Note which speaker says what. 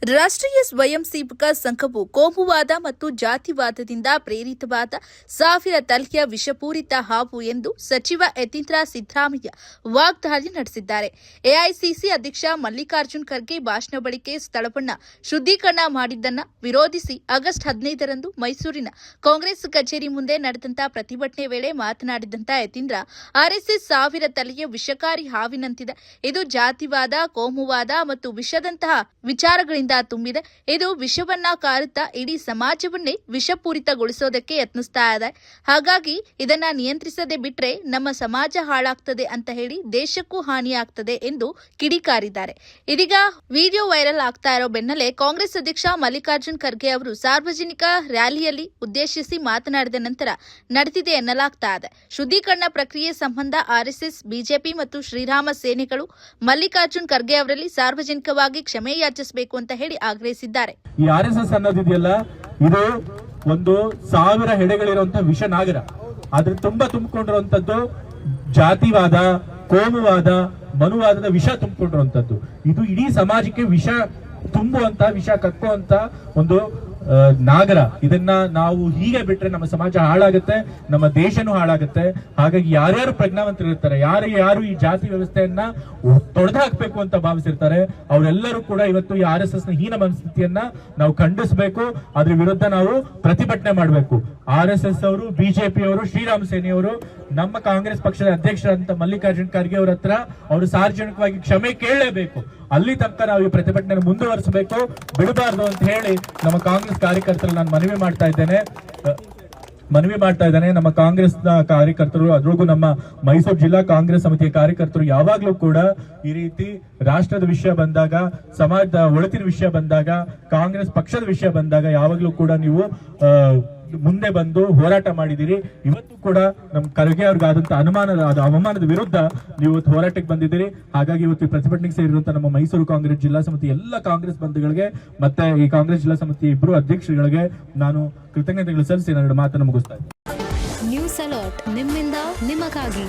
Speaker 1: ರಾಷ್ಟ್ರೀಯ ಸ್ವಯಂ ಸೇವಕ ಸಂಘವು ಕೋಮುವಾದ ಮತ್ತು ಜಾತಿವಾದದಿಂದ ಪ್ರೇರಿತವಾದ ಸಾವಿರ ತಲೆಯ ವಿಷಪೂರಿತ ಹಾವು ಎಂದು ಸಚಿವ ಯತೀಂದ್ರ ಸಿದ್ದರಾಮಯ್ಯ ವಾಗ್ದಾಳಿ ನಡೆಸಿದ್ದಾರೆ. ಎಐಸಿಸಿ ಅಧ್ಯಕ್ಷ ಮಲ್ಲಿಕಾರ್ಜುನ್ ಖರ್ಗೆ ಭಾಷಣ ಬಳಿಕೆ ಸ್ಥಳವನ್ನು ಶುದ್ಧೀಕರಣ ಮಾಡಿದ್ದನ್ನು ವಿರೋಧಿಸಿ ಆಗಸ್ಟ್ 15ರಂದು ಮೈಸೂರಿನ ಕಾಂಗ್ರೆಸ್ ಕಚೇರಿ ಮುಂದೆ ನಡೆದಂತಹ ಪ್ರತಿಭಟನೆ ವೇಳೆ ಮಾತನಾಡಿದಂತ ಯತೀಂದ್ರ, ಆರ್ಎಸ್ಎಸ್ ಸಾವಿರ ತಲೆಯ ವಿಷಕಾರಿ ಹಾವಿನಂತಿದೆ. ಇದು ಜಾತಿವಾದ, ಕೋಮುವಾದ ಮತ್ತು ವಿಷದಂತಹ ವಿಚಾರಗಳಿಂದ ತುಂಬಿದೆ. ಇದು ವಿಷವನ್ನ ಕಾರುತ್ತಾ ಇಡೀ ಸಮಾಜವನ್ನೇ ವಿಷಪೂರಿತಗೊಳಿಸೋದಕ್ಕೆ ಯತ್ನಿಸ್ತಾ ಇದೆ. ಹಾಗಾಗಿ ಇದನ್ನ ನಿಯಂತ್ರಿಸದೆ ಬಿಟ್ರೆ ನಮ್ಮ ಸಮಾಜ ಹಾಳಾಗ್ತದೆ ಅಂತ ಹೇಳಿ ದೇಶಕ್ಕೂ ಹಾನಿಯಾಗ್ತದೆ ಎಂದು ಕಿಡಿಕಾರಿದ್ದಾರೆ. ಇದೀಗ ವಿಡಿಯೋ ವೈರಲ್ ಆಗ್ತಾ ಇರೋ ಬೆನ್ನಲ್ಲೇ ಕಾಂಗ್ರೆಸ್ ಅಧ್ಯಕ್ಷ ಮಲ್ಲಿಕಾರ್ಜುನ್ ಖರ್ಗೆ ಅವರು ಸಾರ್ವಜನಿಕ ರ್ಯಾಲಿಯಲ್ಲಿ ಉದ್ದೇಶಿಸಿ ಮಾತನಾಡಿದ ನಂತರ ನಡೆದಿದೆ ಎನ್ನಲಾಗ್ತಾ ಇದೆ. ಶುದ್ಧೀಕರಣ ಪ್ರಕ್ರಿಯೆ ಸಂಬಂಧ ಆರ್ಎಸ್ಎಸ್, ಬಿಜೆಪಿ ಮತ್ತು ಶ್ರೀರಾಮ ಸೇನೆಗಳು ಮಲ್ಲಿಕಾರ್ಜುನ್ ಖರ್ಗೆ ಅವರಲ್ಲಿ ಸಾರ್ವಜನಿಕವಾಗಿ ಕ್ಷಮೆ ಯಾಚಿಸಬೇಕು ಅಂತ ಹೇಳಿ ಆಗ್ರಹಿಸಿದ್ದಾರೆ.
Speaker 2: ಈ ಆರ್ಎಸ್ಎಸ್ ಅನ್ನೋದಿದೆಯಲ್ಲ, ಇದು ಒಂದು 1000 ಹೆಡೆಗಳಿರುವಂತಹ ವಿಷ ನಾಗರ. ಅದ್ರ ತುಂಬಿಕೊಂಡಿರುವಂತದ್ದು ಜಾತಿವಾದ, ಕೋಮುವಾದ, ಮನುವಾದದ ವಿಷ ತುಂಬಿಕೊಂಡಿರುವಂತದ್ದು. ಇದು ಇಡೀ ಸಮಾಜಕ್ಕೆ ವಿಷ ತುಂಬುವಂತ, ವಿಷ ಕಕ್ಕುವಂತ ಒಂದು ನಾಗರ. ಇದನ್ನ ನಾವು ಹೀಗೆ ಬಿಟ್ರೆ ನಮ್ಮ ಸಮಾಜ ಹಾಳಾಗುತ್ತೆ, ನಮ್ಮ ದೇಶನೂ ಹಾಳಾಗುತ್ತೆ. ಹಾಗಾಗಿ ಯಾರ್ಯಾರು ಪ್ರಜ್ಞಾವಂತರಿರ್ತಾರೆ, ಯಾರು ಈ ಜಾತಿ ವ್ಯವಸ್ಥೆಯನ್ನ ತೊಡೆದು ಹಾಕ್ಬೇಕು ಅಂತ ಭಾವಿಸಿರ್ತಾರೆ, ಅವರೆಲ್ಲರೂ ಕೂಡ ಇವತ್ತು ಈ ಆರ್ಎಸ್ಎಸ್ ನ ಹೀನ ಮನಸ್ಥಿತಿಯನ್ನ ನಾವು ಖಂಡಿಸಬೇಕು. ಅದ್ರ ವಿರುದ್ಧ ನಾವು ಪ್ರತಿಭಟನೆ ಮಾಡಬೇಕು. ಆರ್ಎಸ್ಎಸ್ ಅವರು, ಬಿಜೆಪಿ ಅವರು, ಶ್ರೀರಾಮ ಸೇನೆಯವರು ನಮ್ಮ ಕಾಂಗ್ರೆಸ್ ಪಕ್ಷದ ಅಧ್ಯಕ್ಷರಂತ ಮಲ್ಲಿಕಾರ್ಜುನ್ ಖರ್ಗೆ ಅವರ ಹತ್ರ ಅವರು ಸಾರ್ವಜನಿಕವಾಗಿ ಕ್ಷಮೆ ಕೇಳಲೇಬೇಕು. ಅಲ್ಲಿ ತನಕ ನಾವು ಈ ಪ್ರತಿಭಟನೆ ಮುಂದುವರಿಸಬೇಕು, ಬಿಡಬಾರ್ದು ಅಂತ ಹೇಳಿ ನಮ್ಮ ಕಾಂಗ್ರೆಸ್ ಕಾರ್ಯಕರ್ತರು ನಾನು ಮನವಿ ಮಾಡ್ತಾ ಇದ್ದೇನೆ. ನಮ್ಮ ಕಾಂಗ್ರೆಸ್ ನ ಕಾರ್ಯಕರ್ತರು, ಅದ್ರೊಳಗೂ ನಮ್ಮ ಮೈಸೂರು ಜಿಲ್ಲಾ ಕಾಂಗ್ರೆಸ್ ಸಮಿತಿಯ ಕಾರ್ಯಕರ್ತರು ಯಾವಾಗ್ಲೂ ಕೂಡ ಈ ರೀತಿ ರಾಷ್ಟ್ರದ ವಿಷಯ ಬಂದಾಗ, ಸಮಾಜದ ಒಳತಿನ ವಿಷಯ ಬಂದಾಗ, ಕಾಂಗ್ರೆಸ್ ಪಕ್ಷದ ವಿಷಯ ಬಂದಾಗ ಯಾವಾಗ್ಲೂ ಕೂಡ ನೀವು ಮುಂದೆ ಬಂದು ಹೋರಾಟ ಮಾಡಿದಿರಿ. ಇವತ್ತು ಕೂಡ ನಮ್ಮ ಖರ್ಗೆ ಅವ್ರಿಗಾದಂತಹ ಅವಮಾನದ ವಿರುದ್ಧ ನೀವು ಹೋರಾಟಕ್ಕೆ ಬಂದಿದ್ದೀರಿ. ಹಾಗಾಗಿ ಇವತ್ತು ಪ್ರತಿಭಟನೆಗೆ ಸೇರಿರುವಂತಹ ನಮ್ಮ ಮೈಸೂರು ಕಾಂಗ್ರೆಸ್ ಜಿಲ್ಲಾ ಸಮಿತಿ ಎಲ್ಲ ಕಾಂಗ್ರೆಸ್ ಬಂಧುಗಳಿಗೆ ಮತ್ತೆ ಈ ಕಾಂಗ್ರೆಸ್ ಜಿಲ್ಲಾ ಸಮಿತಿ ಇಬ್ಬರು ಅಧ್ಯಕ್ಷರುಗಳಿಗೆ ನಾನು ಕೃತಜ್ಞತೆಗಳು ಸಲ್ಲಿಸಿ ನನ್ನ ಮಾತನ್ನು ಮುಗಿಸ್ತಾ ಇದ್ದೀನಿ.
Speaker 3: ನ್ಯೂಸ್ ಅಲರ್ಟ್, ನಿಮ್ಮಿಂದ ನಿಮಗಾಗಿ.